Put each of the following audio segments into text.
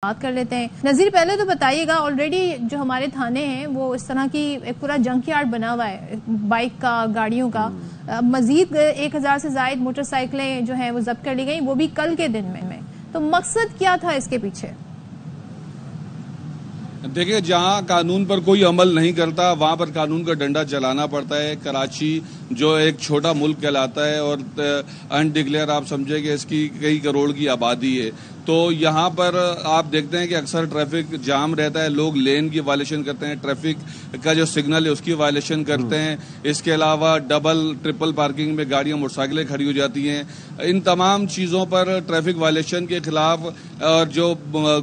بات کر لیتے ہیں. نذیر پہلے تو بتائیے گا آلریڈی جو ہمارے تھانے ہیں وہ اس طرح کی ایک پورا جنک یارڈ بنا ہوا ہے بائک کا گاڑیوں کا. مزید 1000 سے زائد موٹر سائیکلیں جو ہیں وہ ضبط کر لی گئیں وہ بھی کل کے دن میں. تو مقصد کیا تھا اس کے پیچھے؟ دیکھیں جہاں قانون پر کوئی عمل نہیں کرتا وہاں پر قانون کا ڈنڈا چلانا پڑتا ہے. کراچی جو ایک چھوٹا ملک کہلاتا ہے اور انڈکلیئر آپ سمجھے کہ اس کی کئی کروڑ کی آبادی ہے تو یہاں پر آپ دیکھتے ہیں کہ اکثر ٹریفک جام رہتا ہے. لوگ لین کی وائلیشن کرتے ہیں, ٹریفک کا جو سگنل ہے اس کی وائلیشن کرتے ہیں. اس کے علاوہ ڈبل ٹرپل پارکنگ میں گاڑیاں موٹر سائیکلیں کھڑی ہو جاتی ہیں. ان تمام چیزوں پر ٹریفک وائلیشن کے خلاف اور جو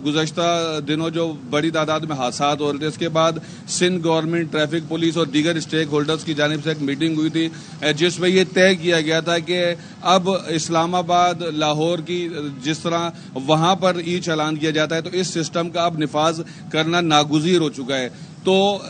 گزشتہ دنوں جو بڑی تعداد میں حادثات ہو رہے تھے اس کے بعد سندھ گورنمنٹ, ٹریفک پولیس اور دیگر اسٹیک ہولڈرز کی جانب سے ایک میٹنگ ہوئی تھی جس میں یہ طے کیا گیا تھا کہ اب اسلام آباد, لاہور کی جس طرح وہاں پر ای چالان کیا جاتا ہے تو اس سسٹم کا اب نفاذ کرنا ناگزیر ہو چکا ہے. تو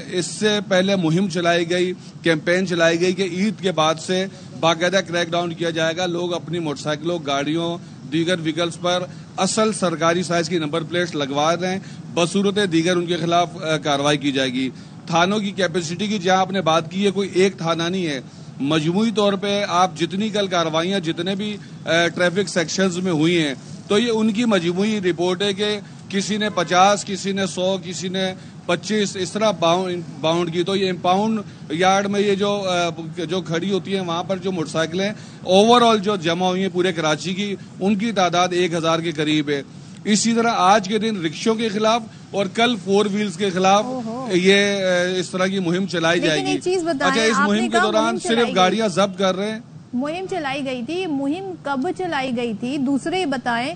اس سے پہلے مہم چلائی گئی, کیمپین چلائی گئی کہ عید کے بعد سے باقاعدہ کریک ڈاؤن کیا جائے گا. لوگ اپنی موٹر سائیکلوں, گاڑیوں, دیگر ویکلز پر اصل سرکاری سائز کی نمبر پلیٹس لگوا رہے ہیں, بصورت دیگر ان کے خلاف کارروائی کی جائے گی. تھانوں کی کیپیسٹی کی جہاں آپ نے بات کی ہے کوئی ایک تھانہ نہیں ہے, مجموعی طور پہ آپ جتنی کل کارروائیاں جتنے بھی ٹریفک سیکشنز میں ہوئی ہیں تو یہ ان کی مجموعی رپورٹ ہے کہ کسی نے 50, کسی نے 100, کسی نے 25 اس طرح باؤنڈ کی. تو یہ امپاؤنڈ یارڈ میں یہ جو کھڑی ہوتی ہیں وہاں پر جو موٹر سائیکلیں اوور آل جو جمع ہوئی ہیں پورے کراچی کی ان کی تعداد 1000 کے قریب ہے. اسی طرح آج کے دن رکشوں کے خلاف اور کل 4 ویلز کے خلاف یہ اس طرح کی مہم چلائی جائے گی. اچھا, اس مہم کے دوران صرف گاڑیاں ضبط کر رہے ہیں. مہم چلائی گئی تھی, مہم کب چلائی گئی تھی؟ دوسرے بتائیں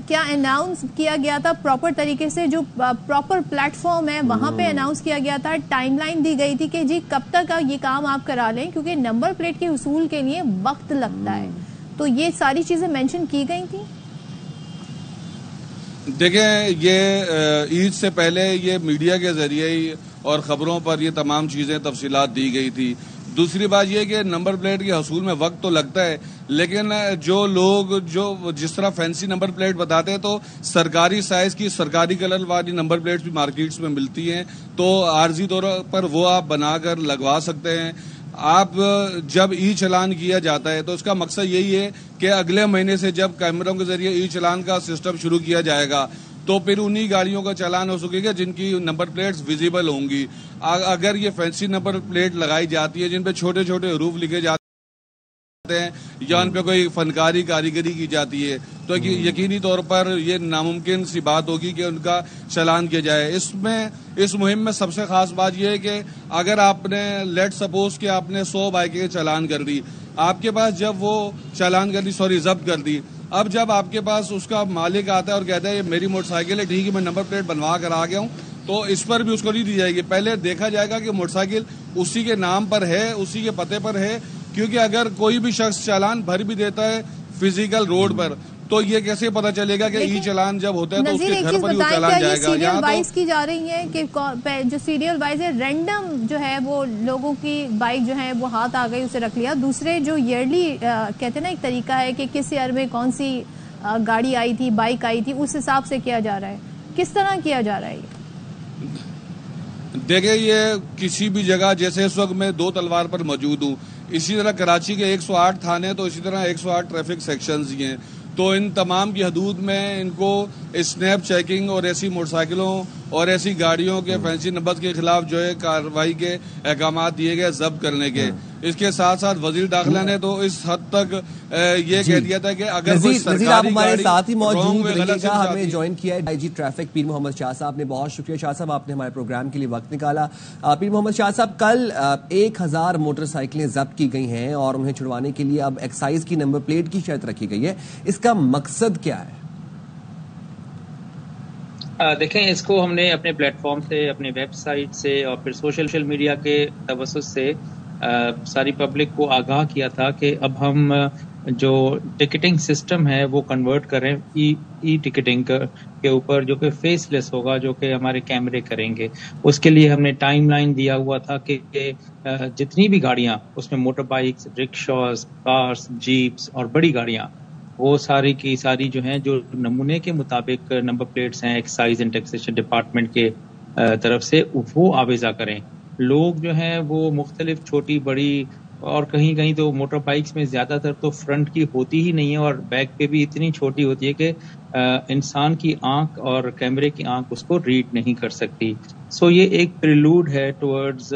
کیا اناؤنس کیا گیا تھا پراپر طریقے سے؟ جو پراپر پلیٹ فارم ہے وہاں پہ اناؤنس کیا گیا تھا, ٹائم لائن دی گئی تھی کہ جی کب تک یہ کام آپ کرا لیں کیونکہ نمبر پلیٹ کے حصول کے لیے وقت لگتا ہے. تو یہ ساری چیزیں مینشن کی گئی تھی. دیکھیں یہ عید سے پہلے یہ میڈیا کے ذریعے اور خبروں پر یہ تمام چیزیں تفصیلات دی گئی تھی. دوسری بات یہ کہ نمبر پلیٹ کے حصول میں وقت تو لگتا ہے لیکن جو لوگ جس طرح فینسی نمبر پلیٹ بتاتے ہیں تو سرکاری سائز کی سرکاری کلر والی نمبر پلیٹس بھی مارکیٹس میں ملتی ہیں تو عارضی طور پر وہ آپ بنا کر لگوا سکتے ہیں. آپ جب ای چالان کیا جاتا ہے تو اس کا مقصد یہی ہے کہ اگلے مہینے سے جب کیمروں کے ذریعے ای چالان کا سسٹم شروع کیا جائے گا تو پھر انہی گاڑیوں کا چالان ہو سکے گا جن کی نمبر پلیٹس ویزیبل ہوں گی. اگر یہ فینسی نمبر پلیٹ لگائی جاتی ہے جن پہ چھوٹے چھوٹے حروف لکھے جاتے ہیں یا ان پہ کوئی فنکاری کاریگری کی جاتی ہے تو یقینی طور پر یہ ناممکن سی بات ہوگی کہ ان کا چالان کیا جائے. اس مہم میں سب سے خاص بات یہ ہے کہ اگر آپ نے لیٹ سپوز کہ آپ نے 100 بائکیں چالان کر دی, آپ کے پاس جب وہ چالان کر دی ضبط کر دی, اب جب آپ کے پاس اس کا مالک آتا ہے اور کہتا ہے یہ میری موٹر سائیکل ہے, ٹھیک ہے میں نمبر پلیٹ بنوا کر آ گیا ہوں, تو اس پر بھی اس کو نہیں دی جائے گی. پہلے دیکھا جائے گا کہ موٹر سائیکل اسی کے نام پر ہے, اسی کے پتے پر ہے, کیونکہ اگر کوئی بھی شخص چالان بھر بھی دیتا ہے فزیکل روڈ پر تو یہ کیسے پتا چلے گا کہ ای چالان جب ہوتا ہے تو اس کے گھر پر ہی وہ چالان جائے گا. سیریل وائز کی جا رہی ہے کہ جو سیریل وائز ہے رینڈم جو ہے وہ لوگوں کی بائک جو ہے وہ ہاتھ آ گئی اسے رکھ لیا. دوسرے جو ایئرلی کہتے ہیں نا ایک طریقہ ہے کہ کس ایئر میں کون سی گاڑی آئی تھی, بائک آئی تھی, اس حساب سے کیا جا رہا ہے. کس طرح کیا جا رہا ہے یہ؟ دیکھیں یہ کسی بھی جگہ جیسے اس وقت میں 2 تلوار پر موجود ہوں, اسی طرح کراچی کے 108 تھانے تو اسی طرح 108 ٹریفک سیکشنز ہی ہیں تو ان تمام کی حدود میں ان کو اسنیپ چیکنگ اور ایسی موٹر سائیکلوں اور ایسی گاڑیوں کے فینسی نمبر کے خلاف جو ہے کارروائی کے احکامات دیے گئے ضبط کرنے کے. اس کے ساتھ ساتھ وزیر داخلہ نے تو اس حد تک یہ کہہ دیا تھا کہ اگر کوئی سرکاری گاڑی ساتھ ہی موجود رہیے گا. ہمیں جوائن کیا ہے IG ٹریفک پیر محمد شاہ صاحب نے. بہت شکریہ شاہ صاحب, آپ نے ہمارے پروگرام کے لیے وقت نکالا. پیر محمد شاہ صاحب, کل 1000 موٹر سائیکلیں ضبط کی گئی ہیں اور انہیں چھڑوانے کے لیے اب ایکسائز کی نمبر پلیٹ کی شرط رکھی گئی ہے. اس کا مقصد کیا ہے؟ دیکھیں اس کو ہم نے اپنے پلیٹ فارم سے, اپنے ویب سائٹ سے اور پھر سوشل میڈیا کے توسط سے ساری پبلک کو آگاہ کیا تھا کہ اب ہم جو ٹکٹنگ سسٹم ہے وہ کنورٹ کریں ای ٹکٹنگ کے اوپر, جو کہ فیس لیس ہوگا, جو کہ ہمارے کیمرے کریں گے. اس کے لیے ہم نے ٹائم لائن دیا ہوا تھا کہ جتنی بھی گاڑیاں اس میں motor bikes, rickshaws, cars, jeeps اور بڑی گاڑیاں وہ ساری کی ساری جو ہیں جو نمونے کے مطابق نمبر پلیٹس ہیں ایکسائز اینڈ ٹیکسیشن ڈپارٹمنٹ کے طرف سے وہ آویزہ کریں. لوگ جو ہیں وہ مختلف چھوٹی بڑی اور کہیں کہیں تو موٹر بائکس میں زیادہ تر تو فرنٹ کی ہوتی ہی نہیں ہے اور بیک پہ بھی اتنی چھوٹی ہوتی ہے کہ انسان کی آنکھ اور کیمرے کی آنکھ اس کو ریڈ نہیں کر سکتی. سو یہ ایک پریلوڈ ہے towards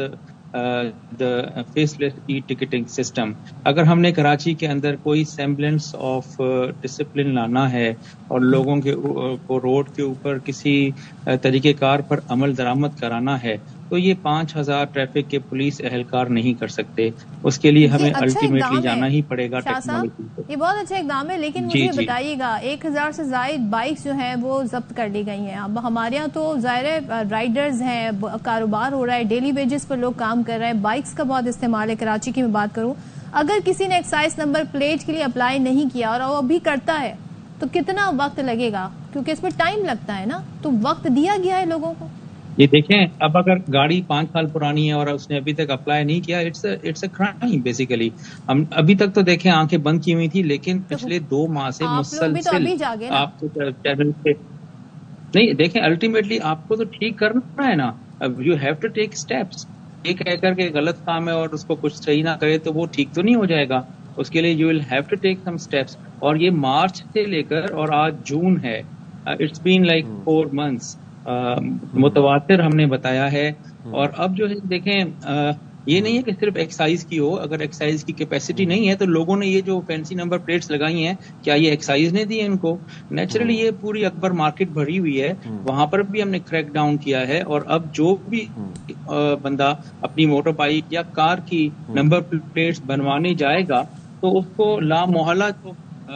the faceless e ticketing system. اگر ہم نے کراچی کے اندر کوئی سیمبلنس آف ڈسپلن لانا ہے اور لوگوں کو روڈ کے اوپر کسی طریقہ کار پر عمل درآمد کرانا ہے تو یہ 5,000 ٹریفک کے پولیس اہلکار نہیں کر سکتے. اس کے لیے ہمیں الٹیمیٹلی جانا ہی پڑے گا ٹیکنالوجی. یہ بہت اچھا اقدام ہے لیکن مجھے بتائیے گا 1,000 سے زائد بائکس جو ہیں وہ ضبط کر لی گئی ہیں. اب ہمارے یہاں تو ظاہر رائڈرز ہیں, کاروبار ہو رہا ہے, ڈیلی ویجز پر لوگ کام کر رہے ہیں, بائکس کا بہت استعمال ہے. کراچی کی میں بات کروں, اگر کسی نے ایکسائز نمبر پلیٹ کے لیے اپلائی نہیں کیا اور وہ ابھی کرتا ہے تو کتنا وقت لگے گا, کیونکہ اس میں ٹائم لگتا ہے نا, تو وقت دیا گیا ہے لوگوں کو. یہ دیکھیں اب اگر گاڑی 5 سال پرانی ہے اور اس نے ابھی تک اپلائی نہیں کیا, اٹس اے کرائم بیسیکلی. ہم ابھی تک تو دیکھیں آنکھیں بند کی ہوئی تھی لیکن پچھلے 2 ماہ سے مسلسل آپ کو چینل پہ نہیں دیکھیں الٹیمیٹلی آپ کو تو ٹھیک کرنا ہے نا. You have to take steps. یہ کہہ کر کے غلط کام ہے اور اس کو کچھ صحیح نہ کرے تو وہ ٹھیک تو نہیں ہو جائے گا. اس کے لیے you will have to take some steps. اور یہ مارچ سے لے کر اور آج جون ہے, اٹس بین لائک 4 months. متواتر ہم نے بتایا ہے. اور اب جو ہے دیکھیں یہ نہیں ہے کہ صرف ایکسائز کی ہو. اگر ایکسائز کی کیپیسٹی نہیں ہے تو لوگوں نے یہ جو فینسی نمبر پلیٹس لگائی ہیں کیا یہ ایکسائز نے دی ہے ان کو؟ نیچرلی یہ پوری اکبر مارکیٹ بھری ہوئی ہے, وہاں پر بھی ہم نے کریک ڈاؤن کیا ہے. اور اب جو بھی بندہ اپنی موٹر بائک یا کار کی نمبر پلیٹس بنوانے جائے گا تو اس کو لا محالہ جو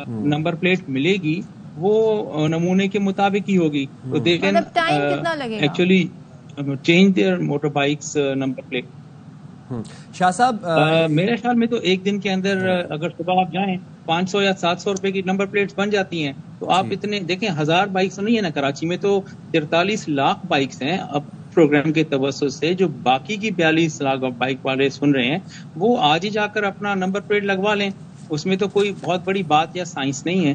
نمبر پلیٹ ملے گی وہ نمونے کے مطابق ہی ہوگی. تو they can actually change their motor bikes number plate. Shah صاحب میرے خیال میں تو ایک دن کے اندر اگر صبح آپ جائیں 500 یا 700 روپے کی نمبر پلیٹس بن جاتی ہیں. تو آپ اتنے دیکھیں 1000 بائکس نہیں ہے نا کراچی میں, تو 43 لاکھ بائکس ہیں اب پروگرام کے توسط سے. جو باقی کی 42 لاکھ بائک والے سن رہے ہیں وہ آج ہی جا کر اپنا نمبر پلیٹ لگوا لیں. اس میں تو کوئی بہت بڑی بات یا سائنس نہیں ہے.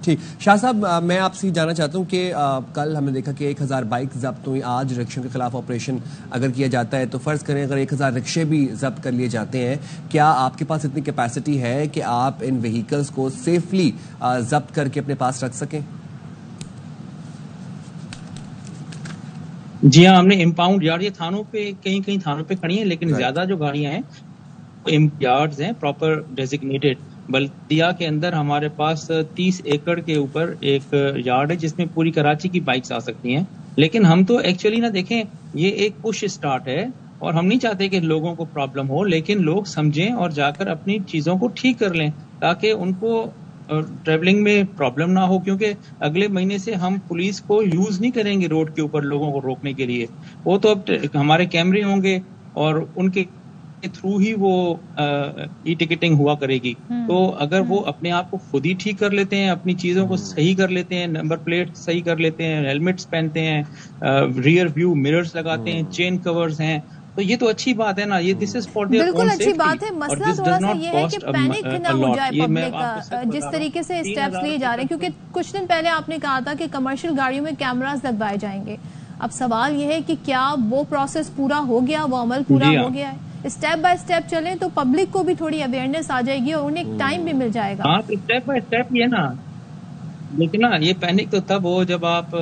ٹھیک. شاہ صاحب میں آپ سے جاننا چاہتا ہوں کہ کل ہم نے دیکھا کہ 1,000 بائک ضبط ہوئی. آج رکشوں کے خلاف آپریشن اگر کیا جاتا ہے تو فرض کریں اگر 1,000 رکشے بھی ضبط کر لیے جاتے ہیں, کیا آپ کے پاس اتنی کیپیسٹی ہے کہ آپ ان وہیکلز کو سیفلی ضبط کر کے اپنے پاس رکھ سکیں؟ جی ہاں, ہم نے امپاؤنڈ یارڈ, یہ تھانوں پہ کہیں کہیں تھانوں پہ کھڑی ہیں لیکن زیادہ جو گاڑیاں ہیں یارڈز ہیں پراپر ڈیزگنیٹڈ. بلدیہ کے اندر ہمارے پاس 30 ایکڑ کے اوپر ایک یارڈ ہے جس میں پوری کراچی کی بائکس آ سکتی ہیں. لیکن ہم تو ایکچولی نہ دیکھیں یہ ایک پش اسٹارٹ ہے اور ہم نہیں چاہتے کہ لوگوں کو پرابلم ہو, لیکن لوگ سمجھیں اور جا کر اپنی چیزوں کو ٹھیک کر لیں تاکہ ان کو ٹریولنگ میں پرابلم نہ ہو. کیونکہ اگلے مہینے سے ہم پولیس کو یوز نہیں کریں گے روڈ کے اوپر لوگوں کو روکنے کے لیے. وہ تو اب ہمارے کیمرے ہوں گے اور ان کے تھرو ہی وہ ای ٹکٹنگ ہوا کرے گی. تو اگر وہ اپنے آپ کو خود ہی ٹھیک کر لیتے ہیں, اپنی چیزوں کو صحیح کر لیتے ہیں, نمبر پلیٹ صحیح کر لیتے ہیں, ہیلمٹس پہنتے ہیں, ریئر ویو مررز لگاتے ہیں, چین کورز ہیں, تو یہ تو اچھی بات ہے نا. یہ دس از فار دیئر اون بالکل اچھی بات ہے. مسئلہ تھوڑا سا یہ ہے کہ پینک نہ ہو جائے پبلک کا جس طریقے سے اسٹیپس لیے جا رہے ہیں. کیونکہ کچھ دن پہلے آپ نے کہا تھا کہ کمرشل گاڑیوں میں کیمراز لگوائے جائیں گے. اب سوال یہ ہے کہ کیا وہ پروسیس پورا ہو گیا, وہ عمل پورا ہو گیا ہے؟ اسٹیپ بائی اسٹیپ چلیں تو پبلک کو بھی تھوڑی اویئرنیس آ جائے گی اور انہیں ایک ٹائم بھی مل جائے گا. ہاں, اسٹیپ بائی اسٹیپ یہ نا, لیکن نا یہ پینک تو تب ہو جب آپ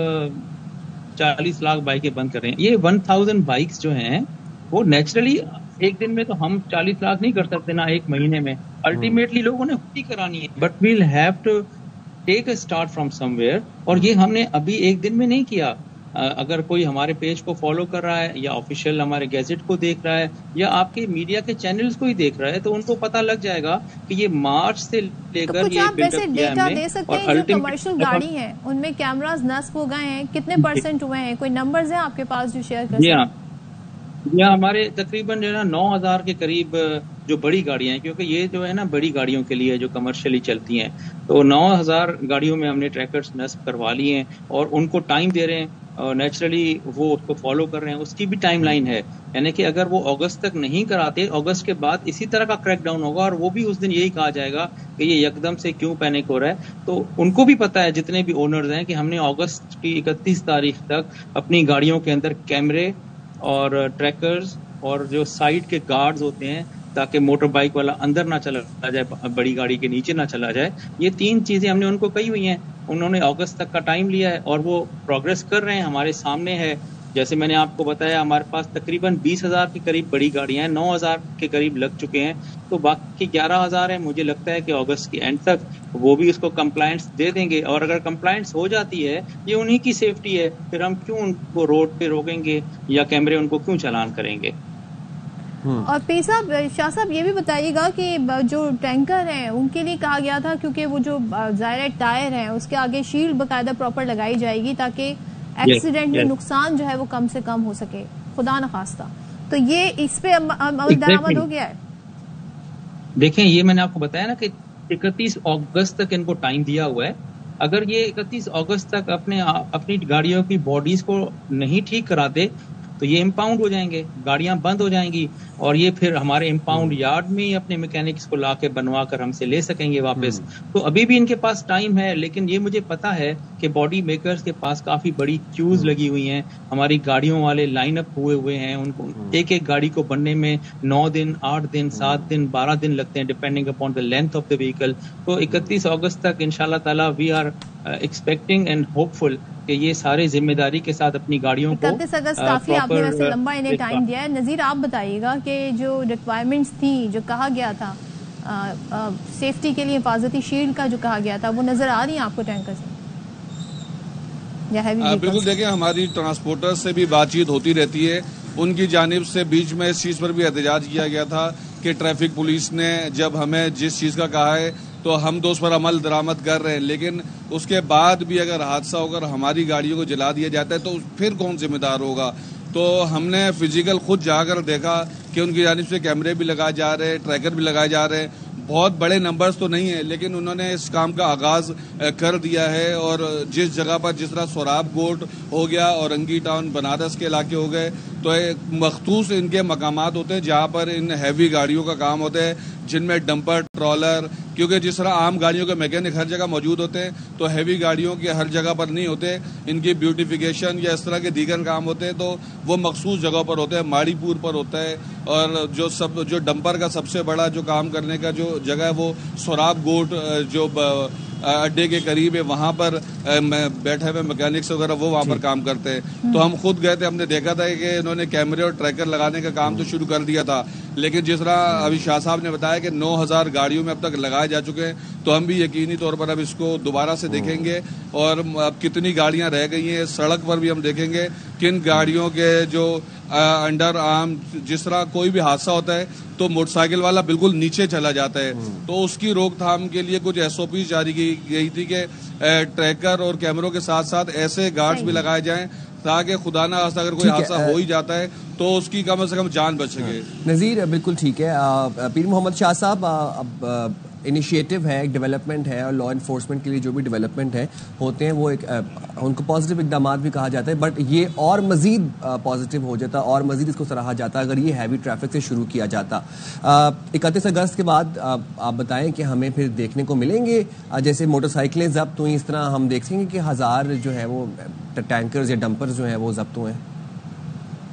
40 لاکھ بائکیں بند کریں. یہ 1000 بائکس جو ہیں وہ نیچرلی ایک دن میں تو ہم 40 لاکھ نہیں کر سکتے نا ایک مہینے میں. الٹیمیٹلی لوگوں نے خود ہی کرانی ہے, but we'll have to take a start from somewhere. اور یہ ہم نے ابھی ایک دن میں نہیں کیا. اگر کوئی ہمارے پیج کو فالو کر رہا ہے یا آفیشیل ہمارے گیزٹ کو دیکھ رہا ہے یا آپ کے میڈیا کے چینلز کو ہی دیکھ رہا ہے تو ان کو پتہ لگ جائے گا کہ یہ مارچ سے لے کر یہ بلڈ اپ کیا ڈیٹا دے سکتے ہیں. جو کمرشل گاڑی ہیں ان میں کیمراز نصب ہو گئے ہیں, کتنے % ہوئے ہیں, کوئی نمبرز ہیں آپ کے پاس جو شیئر کر سکیں؟ یا ہمارے تقریباً جو ہے نا 9000 کے قریب جو بڑی گاڑیاں ہیں, کیونکہ یہ جو ہے نا بڑی گاڑیوں کے لیے جو کمرشلی چلتی ہیں, تو 9000 گاڑیوں میں ہم نے ٹریکرز نصب کروا لیے ہیں اور ان کو ٹائم دے رہے ہیں. نیچرلی وہ اس کو فالو کر رہے ہیں. اس کی بھی ٹائم لائن ہے, یعنی کہ اگر وہ اگست تک نہیں کراتے, اگست کے بعد اسی طرح کا کریک ڈاؤن ہوگا, اور وہ بھی اس دن یہی کہا جائے گا کہ یہ یکدم سے کیوں پینک ہو رہا ہے. تو ان کو بھی پتا ہے, جتنے بھی اونرز ہیں, کہ ہم نے اگست کی 31 تاریخ تک اپنی گاڑیوں کے اندر کیمرے اور ٹریکرز اور جو سائڈ کے گارڈز ہوتے ہیں, تاکہ موٹر بائک والا اندر نہ چلا جائے, بڑی گاڑی کے نیچے نہ چلا جائے. یہ 3 چیزیں ہم نے ان کو کہی ہوئی ہیں. انہوں نے اگست تک کا ٹائم لیا ہے اور وہ پروگرس کر رہے ہیں, ہمارے سامنے ہے. جیسے میں نے آپ کو بتایا, ہمارے پاس تقریباً 20,000 کے قریب بڑی گاڑیاں ہیں, 9,000 کے قریب لگ چکے ہیں, تو باقی 11,000 ہیں. مجھے لگتا ہے کہ اگست کے اینڈ تک وہ بھی اس کو کمپلائنس دے دیں گے, اور اگر کمپلائنس ہو جاتی ہے, یہ انہی کی سیفٹی ہے, پھر ہم کیوں ان کو روڈ پہ روکیں گے یا کیمرے ان کو کیوں چالان کریں گے. اور پیر صاحب, شاہ صاحب یہ بھی بتائیے گا کہ جو ٹینکر ہیں ان کے لیے کہا گیا تھا, کیونکہ وہ جو ظاہر ٹائر ہیں اس کے آگے شیلڈ باقاعدہ پراپر لگائی جائے گی تاکہ ایکسیڈنٹ میں نقصان جو ہے وہ کم سے کم ہو سکے, خدا نخواستہ. تو یہ اس پہ عمل درآمد ہو گیا ہے؟ دیکھیں, یہ میں نے آپ کو بتایا نا کہ 31 اگست تک ان کو ٹائم دیا ہوا ہے. اگر یہ 31 اگست تک اپنی گاڑیوں کی باڈیز کو نہیں ٹھیک کراتے تو یہ امپاؤنڈ ہو جائیں گے, گاڑیاں بند ہو جائیں گی, اور یہ پھر ہمارے امپاؤنڈ یارڈ میں ہی اپنے میکینکس کو لا کے بنوا کر ہم سے لے سکیں گے واپس. تو ابھی بھی ان کے پاس ٹائم ہے, لیکن یہ مجھے پتا ہے کہ باڈی میکرز کے پاس کافی بڑی کیوز لگی ہوئی ہیں. ہماری گاڑیوں والے لائن اپ ہوئے ہیں, ان کو ایک گاڑی کو بننے میں 9 دن, 8 دن, 7 دن, 12 دن لگتے ہیں, depending upon the length of the vehicle. تو 31 اگست تک انشاءاللہ تعالی we are expecting and hopeful کہ یہ سارے ذمہ داری کے ساتھ اپنی گاڑیوں کو 31 اگست کافی آپ نے ویسے لمبا انہیں ٹائم دیا ہے. نذیر, آپ بتائیے گا کہ جو ریکوائرمنٹس تھیں, جو کہا گیا تھا سیفٹی کے لیے حفاظتی شیلڈ کا جو کہا گیا تھا, وہ نظر آ رہی ہیں آپ کو ٹینکر سے؟ بالکل, دیکھیں ہماری ٹرانسپورٹر سے بھی بات چیت ہوتی رہتی ہے. ان کی جانب سے بیچ میں اس چیز پر بھی احتجاج کیا گیا تھا کہ ٹریفک پولیس نے جب ہمیں جس چیز کا کہا ہے تو ہم تو اس پر عمل درآمد کر رہے ہیں, لیکن اس کے بعد بھی اگر حادثہ ہو کر ہماری گاڑیوں کو جلا دیا جاتا ہے تو پھر کون ذمہ دار ہوگا. تو ہم نے فزیکل خود جا کر دیکھا کہ ان کی جانب سے کیمرے بھی لگائے جا رہے ہیں, ٹریکر بھی لگائے جا رہے ہیں. بہت بڑے نمبرز تو نہیں ہیں, لیکن انہوں نے اس کام کا آغاز کر دیا ہے. اور جس جگہ پر جس طرح سوراب گوٹ ہو گیا, اورنگی ٹاؤن, بنارس کے علاقے ہو گئے, تو مخصوص ان کے مقامات ہوتے ہیں جہاں پر ان ہیوی گاڑیوں کا کام ہوتا ہے, جن میں ڈمپر, ٹرالر, کیونکہ جس طرح عام گاڑیوں کے میکینک ہر جگہ موجود ہوتے ہیں تو ہیوی گاڑیوں کے ہر جگہ پر نہیں ہوتے. ان کی بیوٹیفیکیشن یا اس طرح کے دیگر کام ہوتے ہیں تو وہ مخصوص جگہوں پر ہوتے ہیں. ماڑی پور پر ہوتا ہے, اور جو ڈمپر کا سب سے بڑا جو کام کرنے کا جو جگہ ہے وہ سوراب گوٹ جو اڈے کے قریب ہے, وہاں پر بیٹھے ہوئے میکینکس وغیرہ وہ وہاں پر کام کرتے ہیں. تو ہم خود گئے تھے, ہم نے دیکھا تھا کہ انہوں نے کیمرے اور ٹریکر لگانے کا کام تو شروع کر دیا تھا, لیکن جس طرح ابھی شاہ صاحب نے بتایا کہ 9,000 گاڑیوں میں اب تک لگائے جا چکے ہیں, تو ہم بھی یقینی طور پر اب اس کو دوبارہ سے دیکھیں گے, اور اب کتنی گاڑیاں رہ گئی ہیں سڑک پر بھی ہم دیکھیں گے کن گاڑیوں کے جو انڈر آرم, جس طرح کوئی بھی حادثہ ہوتا ہے تو موٹر سائیکل والا بالکل نیچے چلا جاتا ہے, تو اس کی روک تھام کے لیے کچھ SOP جاری کی گئی تھی کہ ٹریکر اور کیمروں کے ساتھ ساتھ ایسے گارڈز بھی لگائے جائیں تاکہ خدا نہ خواستہ اگر کوئی حادثہ ہو ہی جاتا ہے تو اس کی کم از کم جان بچ سکے. نذیر, بالکل ٹھیک ہے. پیر محمد شاہ صاحب, اب انیشیٹو ہے, ایک ڈیولپمنٹ ہے, اور لا انفورسمنٹ کے لیے جو بھی ڈیولپمنٹ ہے ہوتے ہیں وہ ایک ان کو پازیٹیو اقدامات بھی کہا جاتا ہے, بٹ یہ اور مزید پازیٹیو ہو جاتا اور مزید اس کو سراہا جاتا اگر یہ ہیوی ٹریفک سے شروع کیا جاتا. 31 اگست کے بعد آپ بتائیں کہ ہمیں پھر دیکھنے کو ملیں گے جیسے موٹر سائیکلیں ضبط ہوئیں, اس طرح ہم دیکھیں گے کہ 1000 جو ہے وہ ٹینکرز یا ڈمپرز جو ہیں وہ ضبط ہوئے ہیں.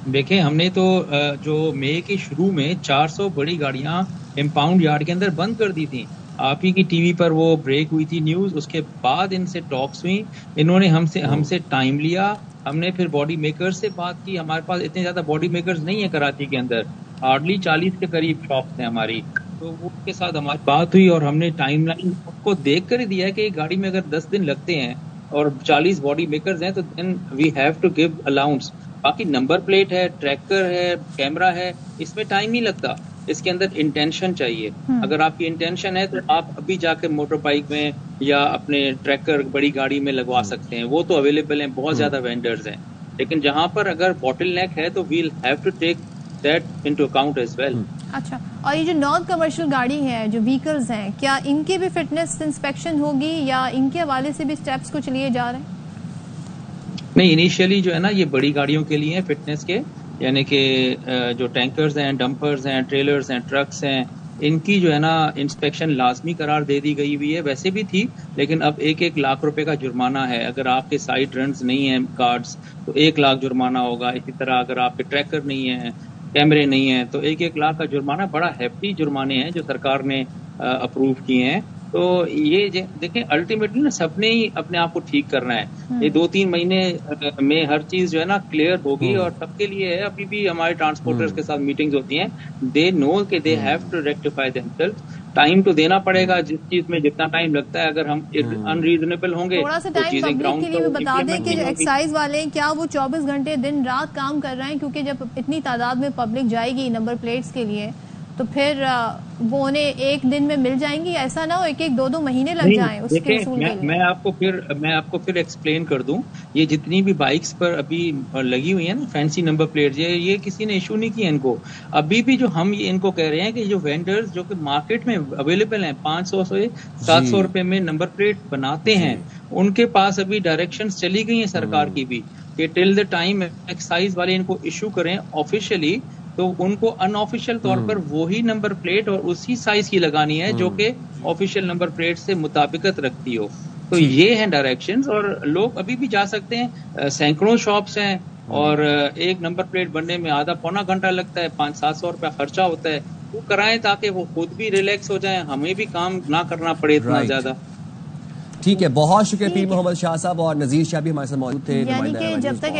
دیکھیں, ہم نے تو جو مئی کے شروع میں 400 بڑی گاڑیاں امپاؤنڈ یارڈ کے اندر بند کر دی تھیں. آپ ہی کی ٹی وی پر وہ بریک ہوئی تھی نیوز, اس کے بعد ان سے ٹاکس ہوئی, انہوں نے ہم سے ٹائم لیا, ہم نے پھر باڈی میکرز سے بات کی. ہمارے پاس اتنے زیادہ باڈی میکرز نہیں ہیں کراچی کے اندر, ہارڈلی 40 کے قریب شاپس ہیں ہماری, تو وہ کے ساتھ ہماری بات ہوئی اور ہم نے ٹائم لائن کو دیکھ کر ہی دیا کہ گاڑی میں اگر 10 دن لگتے ہیں اور 40 باڈی میکرز ہیں تو then we have to give allowance. باقی نمبر پلیٹ ہے, ٹریکر ہے, کیمرہ ہے, اس میں ٹائم نہیں لگتا, اس کے اندر انٹینشن چاہیے. اگر آپ کی انٹینشن ہے تو آپ ابھی جا کے موٹر بائک میں یا اپنے ٹریکر بڑی گاڑی میں لگوا سکتے ہیں, وہ تو اویلیبل ہیں, بہت زیادہ وینڈرز ہیں. لیکن جہاں پر اگر باٹل نیک ہے تو we'll have to take that into account as well. اچھا, اور یہ جو نان کمرشل گاڑی ہیں, جو ویکلز ہیں, کیا ان کی بھی فٹنس انسپیکشن ہوگی یا ان کے حوالے سے بھی اسٹیپس کچھ لیے جا رہے ہیں؟ نہیں، انیشیلی جو ہے نا یہ بڑی گاڑیوں کے لیے فٹنس کے، یعنی کہ جو ٹینکرز ہیں، ڈمپرز ہیں، ٹریلرز ہیں، ٹرکس ہیں، ان کی جو ہے نا انسپیکشن لازمی قرار دے دی گئی ہوئی ہے. ویسے بھی تھی، لیکن اب 1 لاکھ روپے کا جرمانہ ہے. اگر آپ کے سائٹ رنز نہیں ہیں کارڈز تو 1 لاکھ جرمانہ ہوگا. اسی طرح اگر آپ کے ٹریکر نہیں ہیں، کیمرے نہیں ہیں، تو 1 لاکھ کا جرمانہ. بڑا ہیفٹی جرمانے ہیں جو سرکار نے اپروو کیے ہیں. تو یہ دیکھیں الٹیمیٹلی نا سب نے ہی اپنے آپ کو ٹھیک کرنا ہے. یہ 2-3 مہینے میں ہر چیز جو ہے نا کلیئر ہوگی، اور سب کے لیے ہے. ابھی بھی ہمارے ٹرانسپورٹرز کے ساتھ میٹنگز ہوتی ہیں. دے نو کہ they have to rectify them self. Time تو دینا پڑے گا، جس چیز میں جتنا ٹائم لگتا ہے. اگر ہم ان ریزنیبل ہوں گے تھوڑا سا تو ٹائم چیزیں پبلک گراؤنڈ کے لیے بھی بتا دیں کہ جو ایکسائز والے ہیں کیا وہ 24 گھنٹے دن رات کام کر رہے ہیں؟ کیونکہ جب اتنی تعداد میں پبلک جائے گی نمبر پلیٹس کے لیے تو پھر وہ انہیں ایک دن میں مل جائیں گی. ایسا نہ ہو 1-2 مہینے لگ جائیں اس کے حصول کے لیے. میں آپ کو پھر ایکسپلین کر دوں. یہ جتنی بھی بائکس پر ابھی لگی ہوئی ہیں نا فینسی نمبر پلیٹ، یہ کسی نے ایشو نہیں کیا ان کو. ابھی بھی جو ہم ان کو کہہ رہے ہیں کہ جو وینڈرز جو کہ مارکیٹ میں اویلیبل ہیں 500 سے 700 روپے میں نمبر پلیٹ بناتے ہیں، ان کے پاس ابھی ڈائریکشنز چلی گئی ہیں سرکار کی بھی کہ ٹل دا ٹائم ایکسائز والے ان کو ایشو کریں آفیشیلی، تو ان کو ان آفیشیل طور پر وہی نمبر پلیٹ اور اسی سائز کی لگانی ہے جو کہ آفیشیل نمبر پلیٹ سے مطابقت رکھتی ہو. تو یہ ہیں ڈائریکشنز، اور لوگ ابھی بھی جا سکتے ہیں. سینکڑوں شاپس ہیں، اور ایک نمبر پلیٹ بننے میں آدھا پونا گھنٹہ لگتا ہے. 500-700 روپیہ خرچہ ہوتا ہے. وہ کرائیں تاکہ وہ خود بھی ریلیکس ہو جائیں، ہمیں بھی کام نہ کرنا پڑے اتنا زیادہ. ٹھیک ہے، بہت شکریہ پیر محمد شاہ صاحب. اور نذیر شاہ بھی ہمارے ساتھ موجود تھے. یعنی کہ جب تک